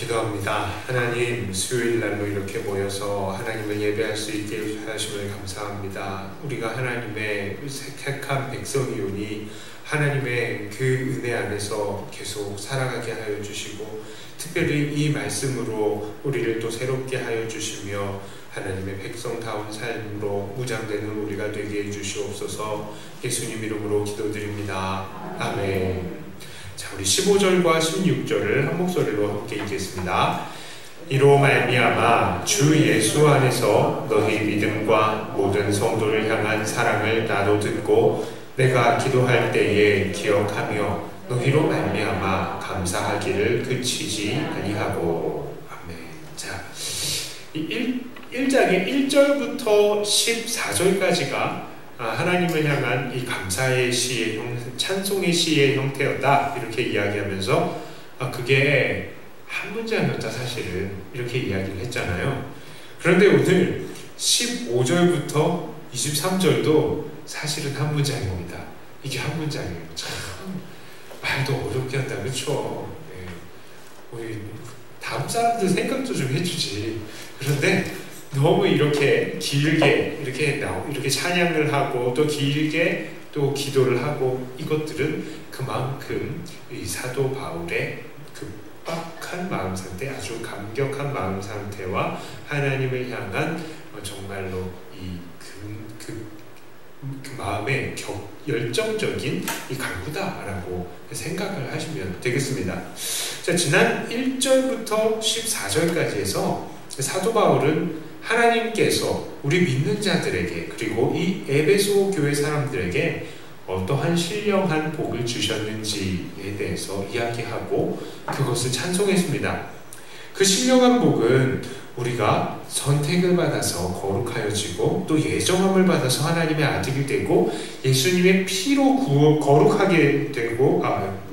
기도합니다. 하나님, 수요일 날로 이렇게 모여서 하나님을 예배할 수 있게 하심을 감사합니다. 우리가 하나님의 택한 백성이오니 하나님의 그 은혜 안에서 계속 살아가게 하여 주시고, 특별히 이 말씀으로 우리를 또 새롭게 하여 주시며 하나님의 백성다운 삶으로 무장되는 우리가 되게 해주시옵소서. 예수님 이름으로 기도드립니다. 아멘. 자, 우리 15절과 16절을 한 목소리로 함께 읽겠습니다. 이로 말미암아 주 예수 안에서 너희 믿음과 모든 성도를 향한 사랑을 나도 듣고 내가 기도할 때에 기억하며 너희로 말미암아 감사하기를 그치지 아니하고. 아멘. 자, 이 1장의 1절부터 14절까지가 하나님을 향한 이 감사의 시의 찬송의 시의 형태였다, 이렇게 이야기하면서 그게 한 문장이었다 사실은, 이렇게 이야기를 했잖아요. 그런데 오늘 15절부터 23절도 사실은 한 문장입니다. 이게 한 문장이에요. 참 말도 어렵게 한다, 그렇죠? 네. 우리 다음 사람들 생각도 좀 해주지. 그런데 너무 이렇게 길게 이렇게 찬양을 하고 또 길게 또 기도를 하고, 이것들은 그만큼 이 사도 바울의 급박한 마음 상태, 아주 감격한 마음 상태와 하나님을 향한 정말로 그 마음의 열정적인 이 강구다라고 생각을 하시면 되겠습니다. 자, 지난 1절부터 14절까지 해서 사도 바울은 하나님께서 우리 믿는 자들에게, 그리고 이 에베소 교회 사람들에게 어떠한 신령한 복을 주셨는지에 대해서 이야기하고 그것을 찬송했습니다. 그 신령한 복은 우리가 선택을 받아서 거룩하여지고 또 예정함을 받아서 하나님의 아들이 되고 예수님의 피로 거룩하게 되고,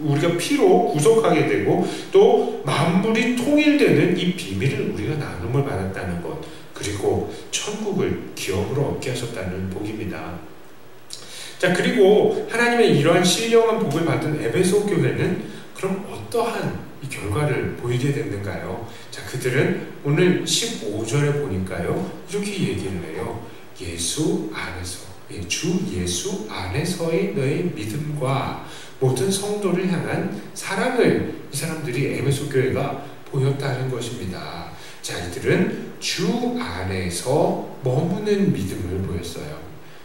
우리가 피로 구속하게 되고 또 만물이 통일되는 이 비밀을 우리가 나눔을 받았다는 것, 그리고 천국을 기업으로 얻게 하셨다는 복입니다. 자, 그리고 하나님의 이러한 신령한 복을 받은 에베소 교회는 그럼 어떠한 이 결과를 보이게 됐는가요? 자, 그들은 오늘 15절에 보니까요, 이렇게 얘기를 해요. 예수 안에서, 주 예수 안에서의 너의 믿음과 모든 성도를 향한 사랑을 이 사람들이 에베소 교회가 보였다는 것입니다. 자, 이들은 주 안에서 머무는 믿음을 보였어요.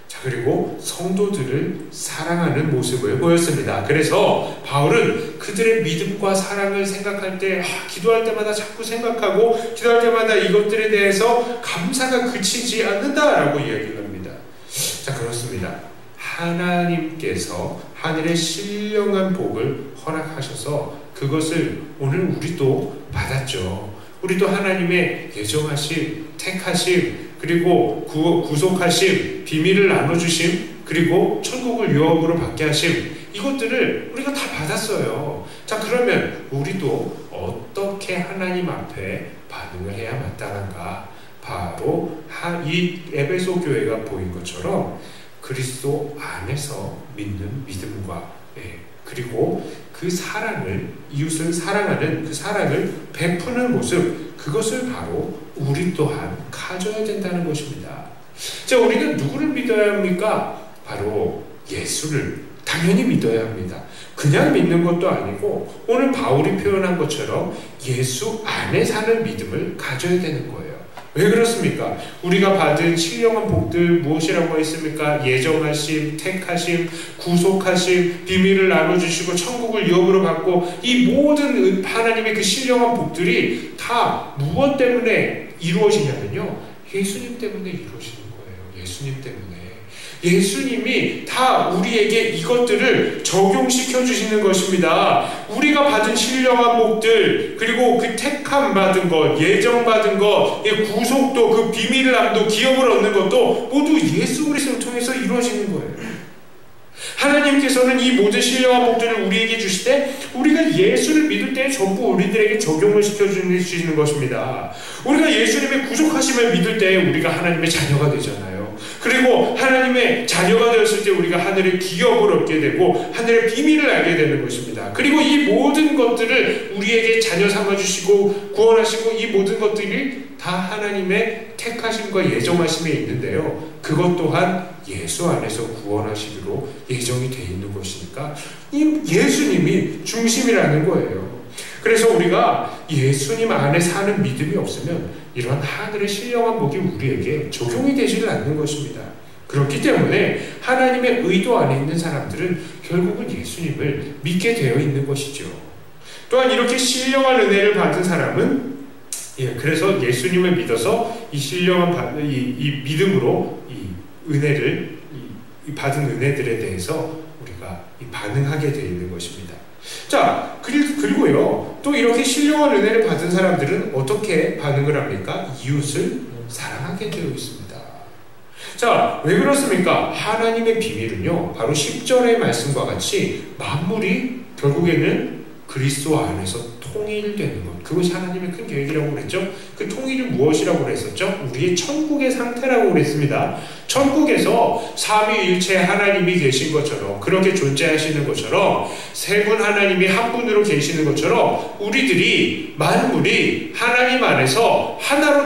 자, 그리고 성도들을 사랑하는 모습을 보였습니다. 그래서 바울은 그들의 믿음과 사랑을 생각할 때, 기도할 때마다 자꾸 생각하고, 기도할 때마다 이것들에 대해서 감사가 그치지 않는다라고 이야기를 합니다. 자, 그렇습니다. 하나님께서 하늘의 신령한 복을 허락하셔서 그것을 오늘 우리도 받았죠. 우리도 하나님의 예정하심, 택하심, 그리고 구속하심, 비밀을 나눠주심, 그리고 천국을 유업으로 받게 하심, 이것들을 우리가 다 받았어요. 자, 그러면 우리도 어떻게 하나님 앞에 반응을 해야 마땅한가? 바로 이 에베소 교회가 보인 것처럼 그리스도 안에서 믿는 믿음과, 그리고 그 사랑을, 이웃을 사랑하는 그 사랑을 베푸는 모습, 그것을 바로 우리 또한 가져야 된다는 것입니다. 자, 우리는 누구를 믿어야 합니까? 바로 예수를 당연히 믿어야 합니다. 그냥 믿는 것도 아니고 오늘 바울이 표현한 것처럼 예수 안에 사는 믿음을 가져야 되는 거예요. 왜 그렇습니까? 우리가 받은 신령한 복들 무엇이라고 했습니까? 예정하심, 택하심, 구속하심, 비밀을 나눠주시고 천국을 유업으로 받고, 이 모든 하나님의 그 신령한 복들이 다 무엇 때문에 이루어지냐면요, 예수님 때문에 이루어지는 거예요. 예수님 때문에. 예수님이 다 우리에게 이것들을 적용시켜 주시는 것입니다. 우리가 받은 신령한 복들, 그리고 그 택함 받은 것, 예정 받은 것, 구속도, 그 비밀을 남도, 기업을 얻는 것도 모두 예수 그리스도를 통해서 이루어지는 거예요. 하나님께서는 이 모든 신령한 복들을 우리에게 주실 때 우리가 예수를 믿을 때 전부 우리들에게 적용을 시켜주시는 것입니다. 우리가 예수님의 구속하심을 믿을 때 우리가 하나님의 자녀가 되잖아요. 그리고 하나님의 자녀가 되었을 때 우리가 하늘의 기업을 얻게 되고 하늘의 비밀을 알게 되는 것입니다. 그리고 이 모든 것들을 우리에게 자녀 삼아주시고 구원하시고 이 모든 것들이 다 하나님의 택하심과 예정하심에 있는데요. 그것 또한 예수 안에서 구원하시기로 예정이 되어 있는 것이니까 이 예수님이 중심이라는 거예요. 그래서 우리가 예수님 안에 사는 믿음이 없으면 이런 하늘의 신령한 복이 우리에게 적용이 되지를 않는 것입니다. 그렇기 때문에 하나님의 의도 안에 있는 사람들은 결국은 예수님을 믿게 되어 있는 것이죠. 또한 이렇게 신령한 은혜를 받은 사람은 그래서 예수님을 믿어서 이 신령한 이 믿음으로 이 은혜를 받은 은혜들에 대해서 우리가 반응하게 되어 있는 것입니다. 자, 그리고요, 또 이렇게 신령한 은혜를 받은 사람들은 어떻게 반응을 합니까? 이웃을 사랑하게 되어 있습니다. 자, 왜 그렇습니까? 하나님의 비밀은요, 바로 10절의 말씀과 같이 만물이 결국에는 그리스도 안에서 통일되는 것, 그것이 하나님의 큰 계획이라고 그랬죠. 그 통일이 무엇이라고 그랬었죠? 우리의 천국의 상태라고 그랬습니다. 천국에서 삼위일체 하나님이 계신 것처럼, 그렇게 존재하시는 것처럼, 세 분 하나님이 한 분으로 계시는 것처럼 우리들이 만물이 하나님 안에서 하나로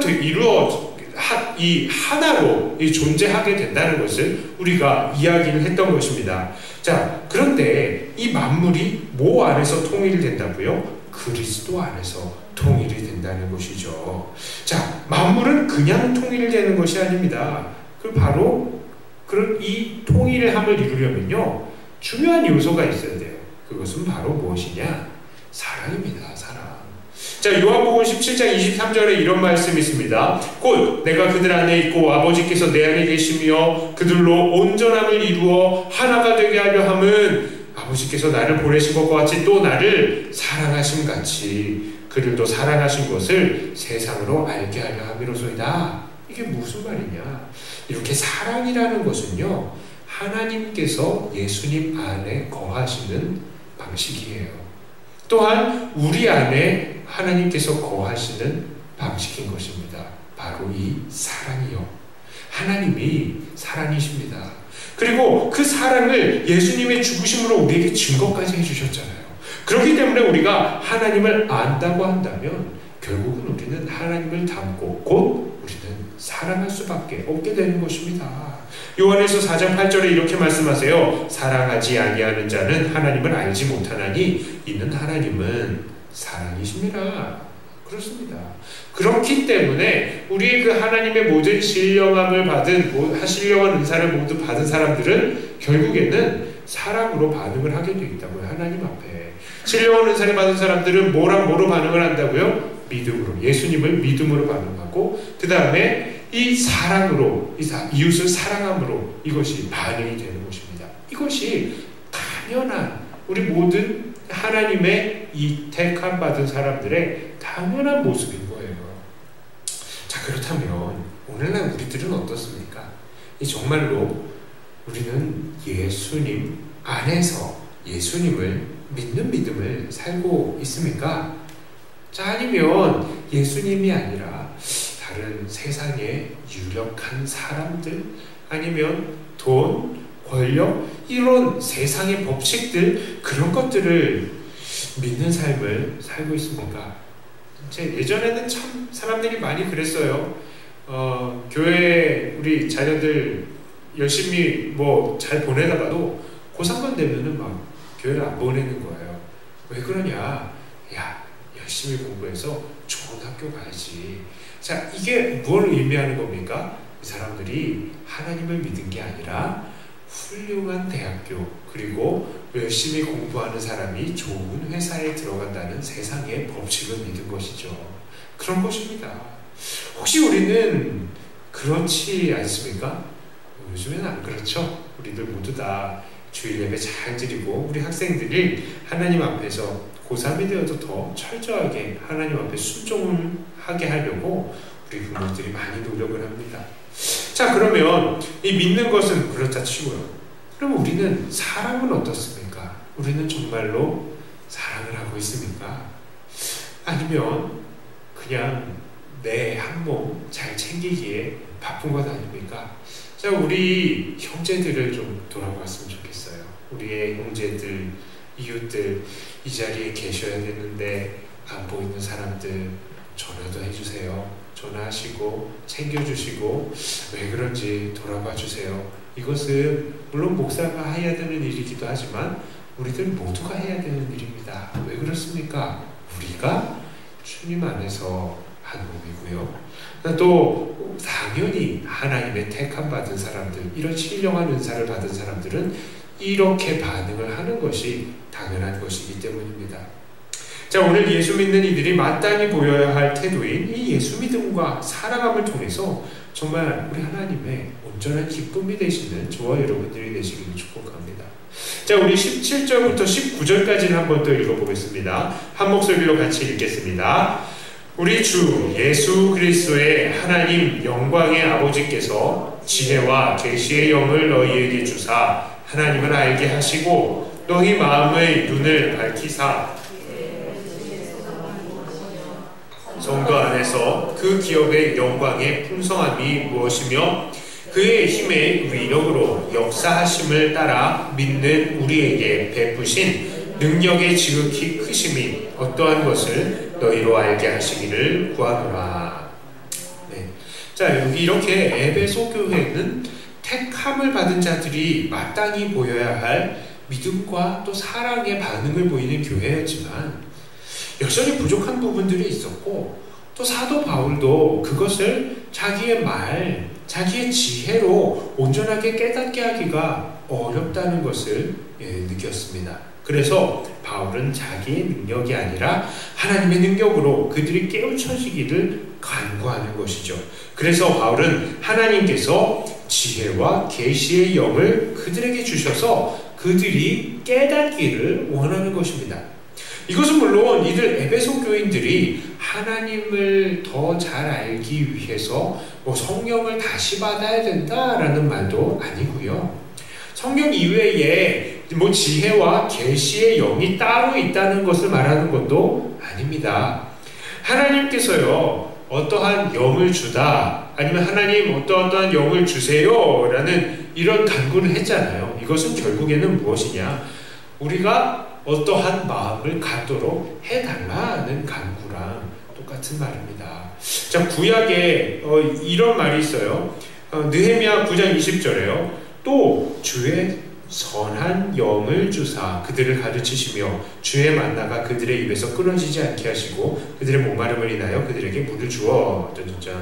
하나로 존재하게 된다는 것을 우리가 이야기를 했던 것입니다. 자, 그런데 이 만물이 뭐 안에서 통일이 된다고요? 그리스도 안에서 통일이 된다는 것이죠. 자, 만물은 그냥 통일되는 것이 아닙니다. 바로 그런 이 통일함을 이루려면요, 중요한 요소가 있어야 돼요. 그것은 바로 무엇이냐? 사랑입니다. 사랑. 자, 요한복음 17장 23절에 이런 말씀이 있습니다. 곧 내가 그들 안에 있고 아버지께서 내 안에 계시며 그들로 온전함을 이루어 하나가 되게 하려 함은 아버지께서 나를 보내신 것과 같이 또 나를 사랑하심 같이 그들도 사랑하신 것을 세상으로 알게 하려 함이로소이다. 이게 무슨 말이냐? 이렇게 사랑이라는 것은요, 하나님께서 예수님 안에 거하시는 방식이에요. 또한 우리 안에 하나님께서 거하시는 방식인 것입니다. 바로 이 사랑이요. 하나님이 사랑이십니다. 그리고 그 사랑을 예수님의 죽으심으로 우리에게 증거까지 해주셨잖아요. 그렇기 때문에 우리가 하나님을 안다고 한다면 결국은 우리는 하나님을 닮고 곧 우리는 사랑할 수밖에 없게 되는 것입니다. 요한에서 4장 8절에 이렇게 말씀하세요. 사랑하지 아니하는 자는 하나님을 알지 못하나니 이는 하나님은 사랑이십니다. 그렇습니다. 그렇기 때문에 우리의 그 하나님의 모든 신령함을 받은, 신령한 은사를 모두 받은 사람들은 결국에는 사랑으로 반응을 하게 되어 있다고요. 하나님 앞에. 신령한 은사를 받은 사람들은 뭐로 반응을 한다고요? 믿음으로. 예수님을 믿음으로 반응하고 그 다음에 이 사랑으로, 이웃을 사랑함으로 이것이 반응이 되는 것입니다. 이것이 당연한 우리 모든 하나님의 이 택함 받은 사람들의 당연한 모습인 거예요. 자, 그렇다면 오늘날 우리들은 어떻습니까? 정말로 우리는 예수님 안에서 예수님을 믿는 믿음을 살고 있습니까? 자, 아니면 예수님이 아니라 다른 세상의 유력한 사람들, 아니면 돈, 권력, 이런 세상의 법칙들, 그런 것들을 믿는 삶을 살고 있습니까? 예전에는 참 사람들이 많이 그랬어요. 교회 우리 자녀들 열심히 잘 보내다가도 고3만 되면은 막 교회를 안 보내는 거예요. 왜 그러냐? 야, 열심히 공부해서 좋은 학교 가야지. 자, 이게 뭘 의미하는 겁니까? 이 사람들이 하나님을 믿은 게 아니라 훌륭한 대학교, 그리고 열심히 공부하는 사람이 좋은 회사에 들어간다는 세상의 법칙을 믿은 것이죠. 그런 것입니다. 혹시 우리는 그렇지 않습니까? 요즘에는 안 그렇죠. 우리들 모두 다 주일 예배 잘 드리고 우리 학생들이 하나님 앞에서 고3이 되어도 더 철저하게 하나님 앞에 순종을 하게 하려고 우리 부모들이 많이 노력을 합니다. 자, 그러면 이 믿는 것은 그렇다 치고요. 그럼 우리는 사랑은 어떻습니까? 우리는 정말로 사랑을 하고 있습니까? 아니면 그냥 내 한 몸 잘 챙기기에 바쁜 것 아닙니까? 자, 우리 형제들을 좀 돌아봤으면 좋겠어요. 우리의 형제들, 이웃들 이 자리에 계셔야 되는데 안 보이는 사람들 전화도 해주세요. 전화하시고 챙겨주시고 왜 그런지 돌아봐 주세요. 이것은 물론 목사가 해야 되는 일이기도 하지만 우리들 모두가 해야 되는 일입니다. 왜 그렇습니까? 우리가 주님 안에서 한 몸이고요. 또 당연히 하나님의 택함 받은 사람들, 이런 신령한 은사를 받은 사람들은 이렇게 반응을 하는 것이 당연한 것이기 때문입니다. 자, 오늘 예수 믿는 이들이 마땅히 보여야 할 태도인 이 예수 믿음과 살아감을 통해서 정말 우리 하나님의 온전한 기쁨이 되시는 저와 여러분들이 되시기를 축복합니다. 자, 우리 17절부터 19절까지는 한번 더 읽어보겠습니다. 한 목소리로 같이 읽겠습니다. 우리 주 예수 그리스도의 하나님 영광의 아버지께서 지혜와 계시의 영을 너희에게 주사 하나님을 알게 하시고 너희 마음의 눈을 밝히사 성도 안에서 그 기업의 영광의 풍성함이 무엇이며 그의 힘의 위력으로 역사하심을 따라 믿는 우리에게 베푸신 능력의 지극히 크심이 어떠한 것을 너희로 알게 하시기를 구하노라. 네. 자, 여기 이렇게 에베소 교회는 택함을 받은 자들이 마땅히 보여야 할 믿음과 또 사랑의 반응을 보이는 교회였지만 여전히 부족한 부분들이 있었고 또 사도 바울도 그것을 자기의 말, 자기의 지혜로 온전하게 깨닫게 하기가 어렵다는 것을 느꼈습니다. 그래서 바울은 자기의 능력이 아니라 하나님의 능력으로 그들이 깨우쳐지기를 간구하는 것이죠. 그래서 바울은 하나님께서 지혜와 계시의 영을 그들에게 주셔서 그들이 깨닫기를 원하는 것입니다. 이것은 물론 이들 에베소 교인들이 하나님을 더 잘 알기 위해서 성령을 다시 받아야 된다라는 말도 아니고요. 성령 이외에 지혜와 계시의 영이 따로 있다는 것을 말하는 것도 아닙니다. 하나님께서요, 어떠한 영을 주다, 아니면 하나님 어떠한 영을 주세요 라는 이런 간구를 했잖아요. 이것은 결국에는 무엇이냐? 우리가 어떠한 마음을 갖도록 해달라는 간구랑 똑같은 말입니다. 자, 구약에 이런 말이 있어요. 느헤미야 9장 20절에요. 또 주의 선한 영을 주사 그들을 가르치시며 주의 만나가 그들의 입에서 끊어지지 않게 하시고 그들의 목마름을 인하여 그들에게 물을 주어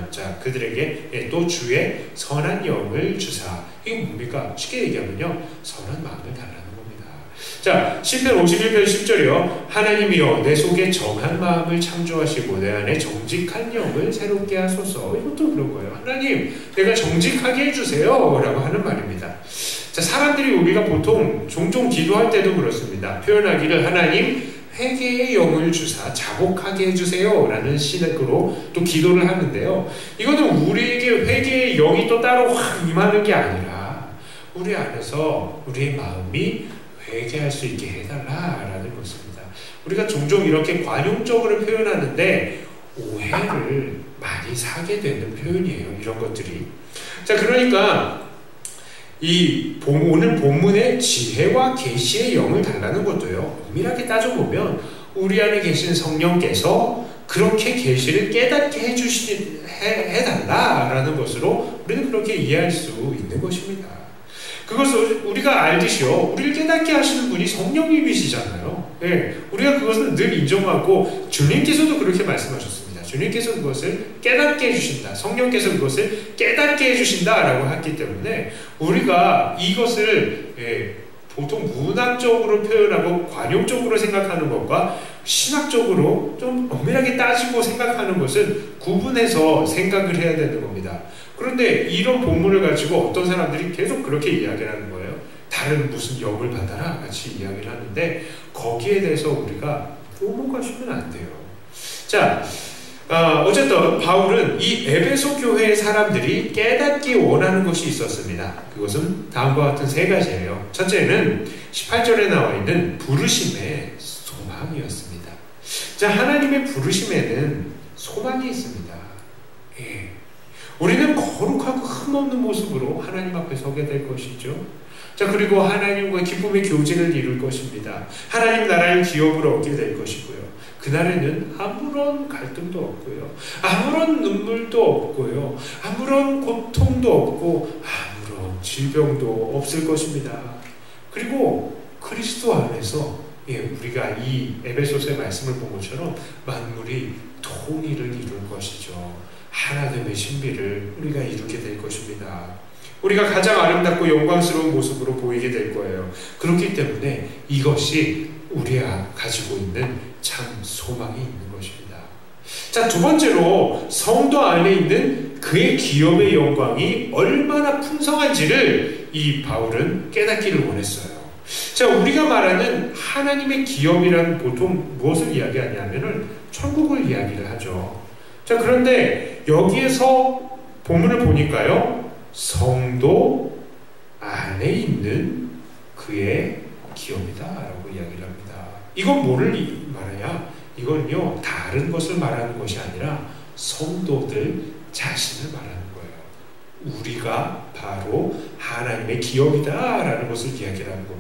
자, 그들에게 또 주의 선한 영을 주사. 이게 뭡니까? 쉽게 얘기하면요, 선한 마음을 달라는 겁니다. 자, 시편 51편 10절이요. 하나님이여 내 속에 정한 마음을 창조하시고 내 안에 정직한 영을 새롭게 하소서. 이것도 그런 거예요. 하나님, 내가 정직하게 해주세요 라고 하는 말입니다. 자, 사람들이 우리가 보통 종종 기도할 때도 그렇습니다. 표현하기를 하나님 회개의 영을 주사 자복하게 해주세요 라는 신학으로 또 기도를 하는데요. 이거는 우리에게 회개의 영이 또 따로 확 임하는 게 아니라 우리 안에서 우리의 마음이 회개할 수 있게 해달라라는 것입니다. 우리가 종종 이렇게 관용적으로 표현하는데 오해를 많이 사게 되는 표현이에요. 이런 것들이. 자, 그러니까 오늘 본문의 지혜와 계시의 영을 달라는 것도요, 엄밀하게 따져보면 우리 안에 계신 성령께서 그렇게 계시를 깨닫게 해달라라는 것으로 우리는 그렇게 이해할 수 있는 것입니다. 그것을 우리가 알듯이요, 우리를 깨닫게 하시는 분이 성령님이시잖아요. 예, 우리가 그것을 늘 인정하고 주님께서도 그렇게 말씀하셨습니다. 주님께서 그것을 깨닫게 해주신다. 성령께서 그것을 깨닫게 해주신다라고 했기 때문에 우리가 이것을 보통 문학적으로 표현하고 관용적으로 생각하는 것과 신학적으로 좀 엄밀하게 따지고 생각하는 것은 구분해서 생각을 해야 되는 겁니다. 그런데 이런 본문을 가지고 어떤 사람들이 계속 그렇게 이야기를 하는 거예요. 다른 무슨 영을 받아라 같이 이야기를 하는데 거기에 대해서 우리가 넘어가시면 안 돼요. 자, 어쨌든 바울은 이 에베소 교회의 사람들이 깨닫기 원하는 것이 있었습니다. 그것은 다음과 같은 세 가지예요. 첫째는 18절에 나와 있는 부르심의 소망이었습니다. 자, 하나님의 부르심에는 소망이 있습니다. 예. 우리는 거룩하고 흠없는 모습으로 하나님 앞에 서게 될 것이죠. 자, 그리고 하나님과 기쁨의 교제를 이룰 것입니다. 하나님 나라의 기업을 얻게 될 것이고요. 그날에는 아무런 갈등도 없고요. 아무런 눈물도 없고요. 아무런 고통도 없고 아무런 질병도 없을 것입니다. 그리고 그리스도 안에서 우리가 이 에베소서의 말씀을 본 것처럼 만물이 통일을 이룰 것이죠. 하나됨의 신비를 우리가 이루게 될 것입니다. 우리가 가장 아름답고 영광스러운 모습으로 보이게 될 거예요. 그렇기 때문에 이것이 우리가 가지고 있는 참 소망이 있는 것입니다. 자, 두 번째로 성도 안에 있는 그의 기업의 영광이 얼마나 풍성한지를 이 바울은 깨닫기를 원했어요. 자, 우리가 말하는 하나님의 기업이란 보통 무엇을 이야기하냐면은 천국을 이야기를 하죠. 자, 그런데 여기에서 본문을 보니까요, 성도 안에 있는 그의 기업이다 라고 이야기를 합니다. 이건 뭐를 말하냐? 이건요, 다른 것을 말하는 것이 아니라 성도들 자신을 말하는 거예요. 우리가 바로 하나님의 기업이다 라는 것을 이야기를 하는 겁니다.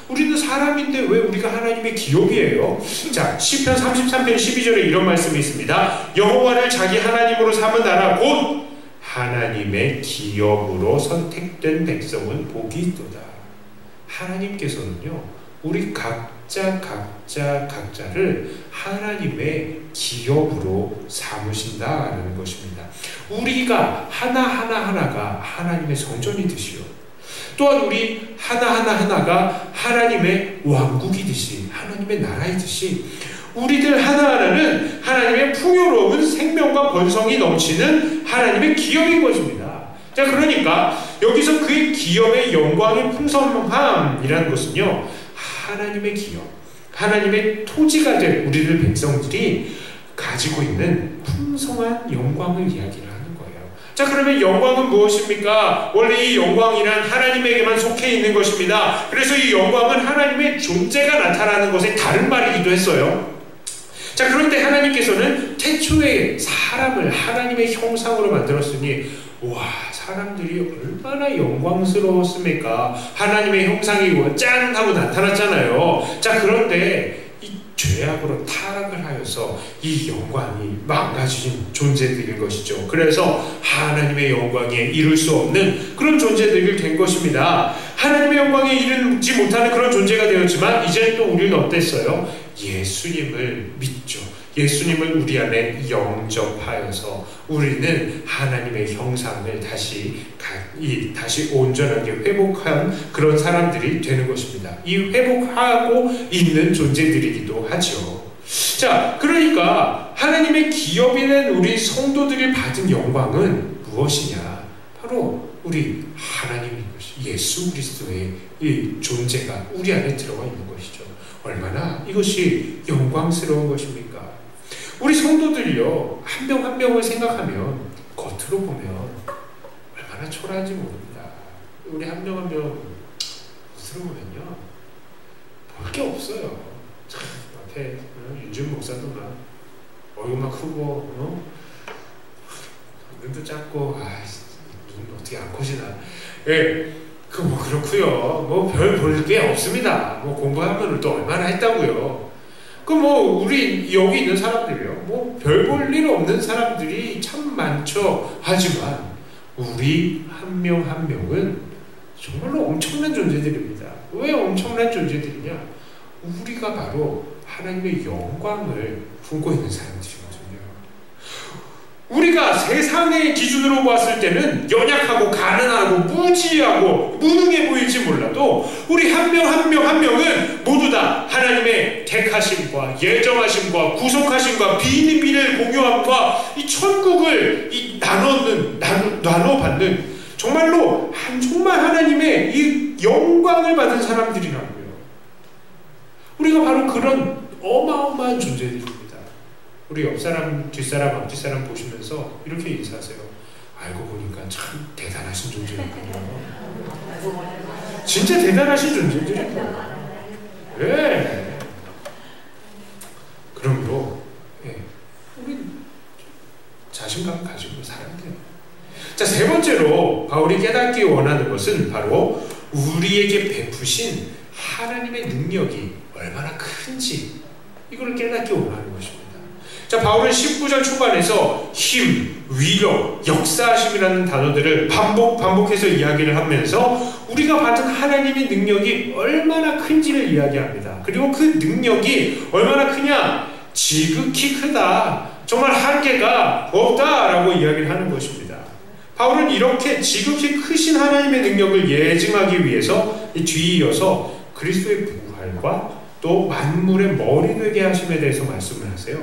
우리는 사람인데 왜 우리가 하나님의 기업이에요? 자, 시편 33편 12절에 이런 말씀이 있습니다. 여호와를 자기 하나님으로 삼은 나라 곧 하나님의 기업으로 선택된 백성은 복이 있도다. 하나님께서는요, 우리 각자를 하나님의 기업으로 삼으신다라는 것입니다. 우리가 하나가 하나님의 성전이듯이요, 또한 우리 하나가 하나님의 왕국이듯이, 하나님의 나라이듯이 우리들 하나하나는 하나님의 풍요로운 생명과 번성이 넘치는 하나님의 기업인 것입니다. 자, 그러니까 여기서 그의 기업의 영광의 풍성함이라는 것은요, 하나님의 기업, 하나님의 토지가 될 우리들 백성들이 가지고 있는 풍성한 영광을 이야기를 하는 거예요. 자, 그러면 영광은 무엇입니까? 원래 이 영광이란 하나님에게만 속해 있는 것입니다. 그래서 이 영광은 하나님의 존재가 나타나는 것의 다른 말이기도 했어요. 자, 그런데 하나님께서는 태초에 사람을 하나님의 형상으로 만들었으니, 와, 사람들이 얼마나 영광스러웠습니까? 하나님의 형상이 짠 하고 나타났잖아요. 자, 그런데 이 죄악으로 타락을 하여서 이 영광이 망가진 존재들인 것이죠. 그래서 하나님의 영광에 이룰 수 없는 그런 존재들이 된 것입니다. 하나님의 영광에 이르지 못하는 그런 존재가 되었지만, 이제 또 우리는 어땠어요? 예수님을 믿죠. 예수님을 우리 안에 영접하여서 우리는 하나님의 형상을 다시 온전하게 회복한 그런 사람들이 되는 것입니다. 이 회복하고 있는 존재들이기도 하죠. 자, 그러니까 하나님의 기업이 된 우리 성도들이 받은 영광은 무엇이냐? 바로 우리 하나님인 것이, 예수 그리스도의 이 존재가 우리 안에 들어가 있는 것이죠. 얼마나 이것이 영광스러운 것입니까? 우리 성도들이요, 한 명 한 명을 생각하면, 겉으로 보면 얼마나 초라한지 모릅니다. 우리 한 명 한 명 겉으로 보면요, 볼 게 없어요. 참, 앞에 윤준 목사도 막 얼굴만 크고, 눈도 작고, 눈 어떻게 안 커지나. 예, 그렇고요. 별 볼 게 없습니다. 공부하면 또 얼마나 했다고요. 우리 여기 있는 사람들이요, 별 볼 일 없는 사람들이 참 많죠. 하지만 우리 한 명 한 명은 정말로 엄청난 존재들입니다. 왜 엄청난 존재들이냐? 우리가 바로 하나님의 영광을 품고 있는 사람들이거든요. 우리가 세상의 기준으로 봤을 때는 연약하고 가난하고 무지하고 무능해 보일지 몰라도, 우리 한 명 한 명 한 명은 모두 다 하나님의 택하심과 예정하심과 구속하심과 비밀을 공유함과 이 천국을 나눠받는 정말 하나님의 이 영광을 받은 사람들이라고요. 우리가 바로 그런 어마어마한 존재들입니다. 우리 옆사람, 뒷사람, 앞뒷사람 보시면서 이렇게 인사하세요. 알고 보니까 참 대단하신 존재였군요. 진짜 대단하신 존재들이에요. 네. 그러므로 우리 자신감 가지고 살아야 돼요. 자, 세 번째로 바울이 깨닫기 원하는 것은 바로 우리에게 베푸신 하나님의 능력이 얼마나 큰지, 이걸 깨닫기 원하는 것입니다. 자, 바울은 19절 초반에서 힘, 위력, 역사하심이라는 단어들을 반복해서 이야기를 하면서 우리가 받은 하나님의 능력이 얼마나 큰지를 이야기합니다. 그리고 그 능력이 얼마나 크냐? 지극히 크다. 정말 한계가 없다라고 이야기를 하는 것입니다. 바울은 이렇게 지극히 크신 하나님의 능력을 예증하기 위해서 뒤이어서 그리스도의 부활과 또 만물의 머리 되게 하심에 대해서 말씀을 하세요.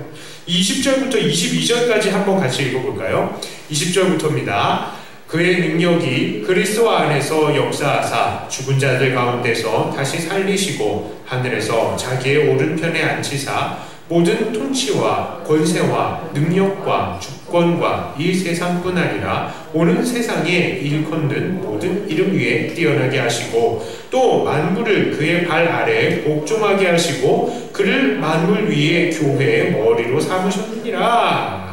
20절부터 22절까지 한번 같이 읽어볼까요? 20절부터입니다. 그의 능력이 그리스도 안에서 역사하사 죽은 자들 가운데서 다시 살리시고 하늘에서 자기의 오른편에 앉히사 모든 통치와 권세와 능력과 주권과 이 세상뿐 아니라 오는 세상에 일컫는 모든 이름 위에 뛰어나게 하시고 또 만물을 그의 발 아래에 복종하게 하시고 그를 만물 위에 교회의 머리로 삼으셨느니라.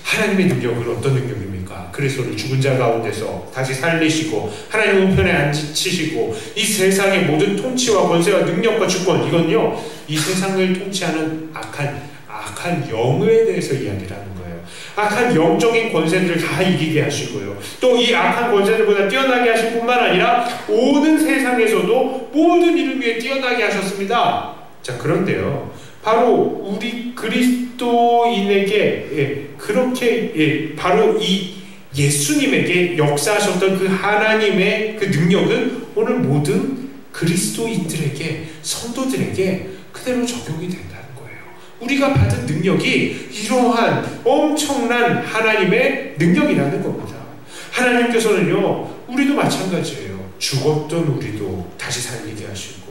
하나님의 능력은 어떤 능력입니까? 그리스도를 죽은 자 가운데서 다시 살리시고 하나님 우편에 앉히시고 이 세상의 모든 통치와 권세와 능력과 주권, 이건요 이 세상을 통치하는 악한 영에 대해서 이야기를 하는 거예요. 악한 영적인 권세들을 다 이기게 하시고요. 또 이 악한 권세들보다 뛰어나게 하실 뿐만 아니라 오는 세상에서도 모든 이름 위에 뛰어나게 하셨습니다. 자, 그런데요, 바로 우리 그리스도인에게 그렇게 바로 이 예수님에게 역사하셨던 그 하나님의 그 능력은 오늘 모든 그리스도인들에게, 성도들에게 그대로 적용이 된다는 거예요. 우리가 받은 능력이 이러한 엄청난 하나님의 능력이라는 겁니다. 하나님께서는요, 우리도 마찬가지예요. 죽었던 우리도 다시 살리게 하시고,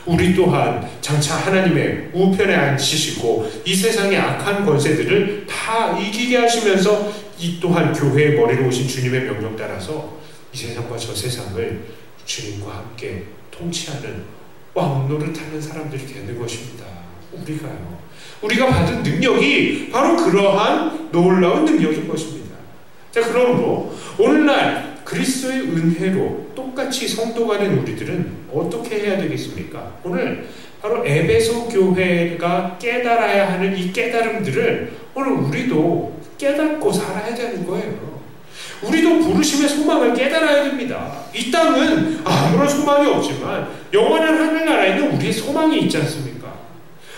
우리 또한 장차 하나님의 우편에 앉히시고 이 세상의 악한 권세들을 다 이기게 하시면서 이 또한 교회의 머리로 오신 주님의 명령 따라서 이 세상과 저 세상을 주님과 함께 통치하는 왕노릇하는 사람들이 되는 것입니다. 우리가 받은 능력이 바로 그러한 놀라운 능력인 것입니다. 자, 그러므로 오늘날 그리스도의 은혜로 똑같이 성도가 된 우리들은 어떻게 해야 되겠습니까? 오늘 바로 에베소 교회가 깨달아야 하는 이 깨달음들을 오늘 우리도 깨닫고 살아야 되는 거예요. 우리도 부르심의 소망을 깨달아야 됩니다. 이 땅은 아무런 소망이 없지만 영원한 하늘나라에는 우리의 소망이 있지 않습니까?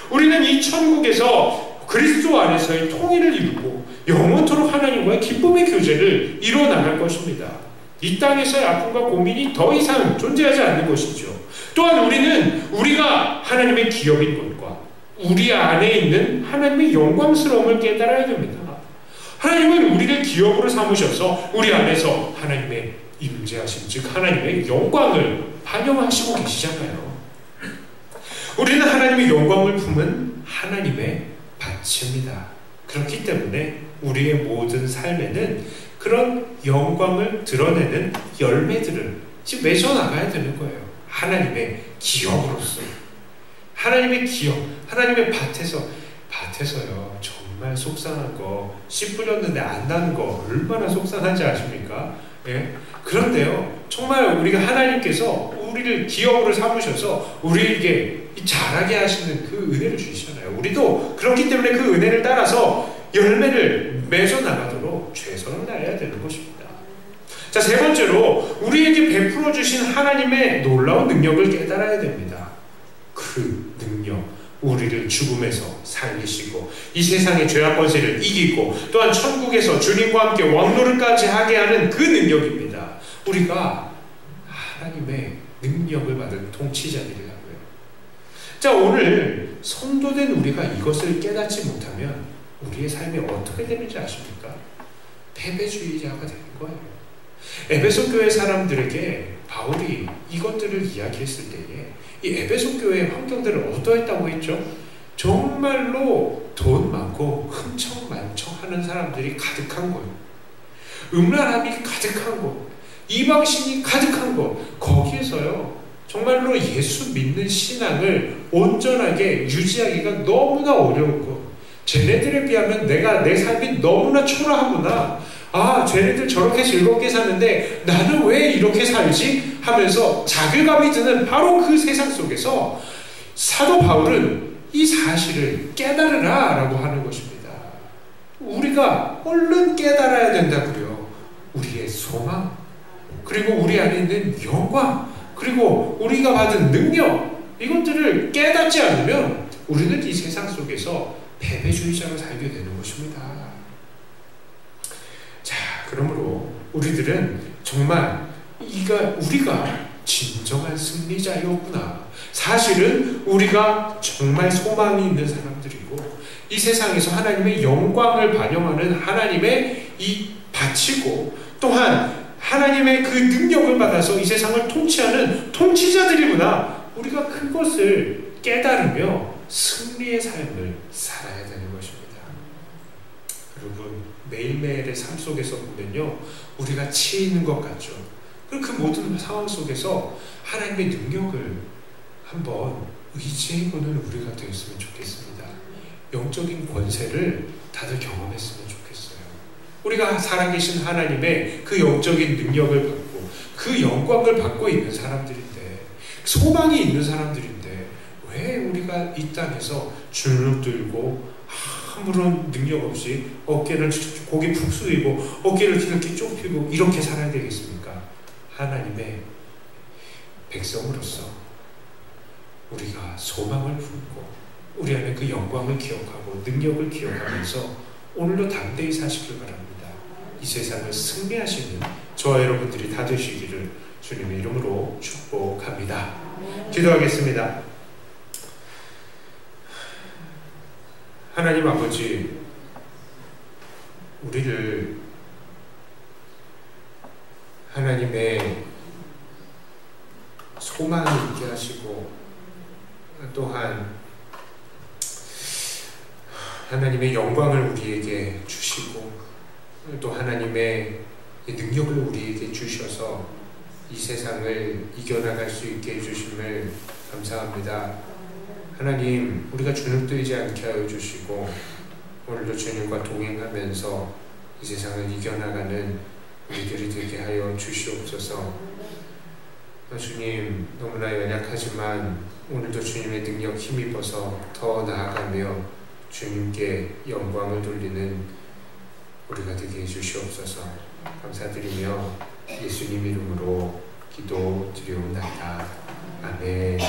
우리는 이 천국에서 그리스도 안에서의 통일을 이루고 영원토록 하나님과의 기쁨의 교제를 이뤄나갈 것입니다. 이 땅에서의 아픔과 고민이 더 이상 존재하지 않는 것이죠. 또한 우리는 우리가 하나님의 기업인 것과 우리 안에 있는 하나님의 영광스러움을 깨달아야 됩니다. 하나님은 우리를 기업으로 삼으셔서 우리 안에서 하나님의 임재하심, 즉 하나님의 영광을 반영하시고 계시잖아요. 우리는 하나님의 영광을 품은 하나님의 밭입니다. 그렇기 때문에 우리의 모든 삶에는 그런 영광을 드러내는 열매들을 지금 맺어 나가야 되는 거예요. 하나님의 기업으로서. 하나님의 기업, 하나님의 밭에서요, 정말 속상한 거, 씨 뿌렸는데 안 나는 거 얼마나 속상한지 아십니까? 예? 그런데요, 정말 우리가 하나님께서 우리를 기업으로 삼으셔서 우리에게 자라게 하시는 그 은혜를 주시잖아요. 우리도 그렇기 때문에 그 은혜를 따라서 열매를 맺어 나가도록 최선을 다해야 되는 것입니다. 자, 세 번째로 우리에게 베풀어 주신 하나님의 놀라운 능력을 깨달아야 됩니다. 그 능력, 우리를 죽음에서 살리시고 이 세상의 죄악 권세를 이기고 또한 천국에서 주님과 함께 왕노릇까지 하게 하는 그 능력입니다. 우리가 하나님의 능력을 받은 통치자들이라고요. 자, 오늘 성도된 우리가 이것을 깨닫지 못하면 우리의 삶이 어떻게 되는지 아십니까? 패배주의자가 되는 거예요. 에베소 교회 사람들에게 바울이 이것들을 이야기했을 때에 이 에베소 교회의 환경들은 어떠했다고 했죠? 정말로 돈 많고 흥청만청하는 사람들이 가득한 곳, 음란함이 가득한 곳, 이방신이 가득한 곳, 거기에서요 정말로 예수 믿는 신앙을 온전하게 유지하기가 너무나 어려운 것, 쟤네들에 비하면 내 삶이 너무나 초라하구나, 아, 쟤네들 저렇게 즐겁게 사는데 나는 왜 이렇게 살지? 하면서 자괴감이 드는 바로 그 세상 속에서 사도 바울은 이 사실을 깨달으라 라고 하는 것입니다. 우리가 얼른 깨달아야 된다고요. 우리의 소망, 그리고 우리 안에 있는 영광, 그리고 우리가 받은 능력, 이것들을 깨닫지 않으면 우리는 이 세상 속에서 패배주의자로 살게 되는 것입니다. 자, 그러므로 우리들은 정말 우리가 진정한 승리자였구나. 사실은 우리가 정말 소망이 있는 사람들이고 이 세상에서 하나님의 영광을 반영하는 하나님의 이 바치고 또한 하나님의 그 능력을 받아서 이 세상을 통치하는 통치자들이구나. 우리가 그것을 깨달으며 승리의 삶을 살아야 되는 것입니다. 여러분, 매일매일의 삶 속에서 보면요, 우리가 치이는 것 같죠. 그 모든 상황 속에서 하나님의 능력을 한번 의지해보는 우리가 되었으면 좋겠습니다. 영적인 권세를 다들 경험했으면 좋겠어요. 우리가 살아계신 하나님의 그 영적인 능력을 받고 그 영광을 받고 있는 사람들인데, 소망이 있는 사람들인데 왜 우리가 이 땅에서 주눅 들고 아무런 능력 없이 어깨를 고개 푹 숙이고 어깨를 이렇게 좁히고 이렇게 살아야 되겠습니까? 하나님의 백성으로서 우리가 소망을 품고 우리 안에 그 영광을 기억하고 능력을 기억하면서 오늘도 담대히 사시길 바랍니다. 이 세상을 승리하시는 저와 여러분들이 다 되시기를 주님의 이름으로 축복합니다. 기도하겠습니다. 하나님 아버지, 우리를 하나님의 소망이 있게 하시고 또한 하나님의 영광을 우리에게 주시고 또 하나님의 능력을 우리에게 주셔서 이 세상을 이겨나갈 수 있게 해주심을 감사합니다. 하나님, 우리가 주눅들지 않게 하여 주시고 오늘도 주님과 동행하면서 이 세상을 이겨나가는 우리들이 되게 하여 주시옵소서. 주님, 너무나 연약하지만 오늘도 주님의 능력 힘입어서 더 나아가며 주님께 영광을 돌리는 우리가 되게 해주시옵소서. 감사드리며 예수님 이름으로 기도드리옵나이다. 아멘.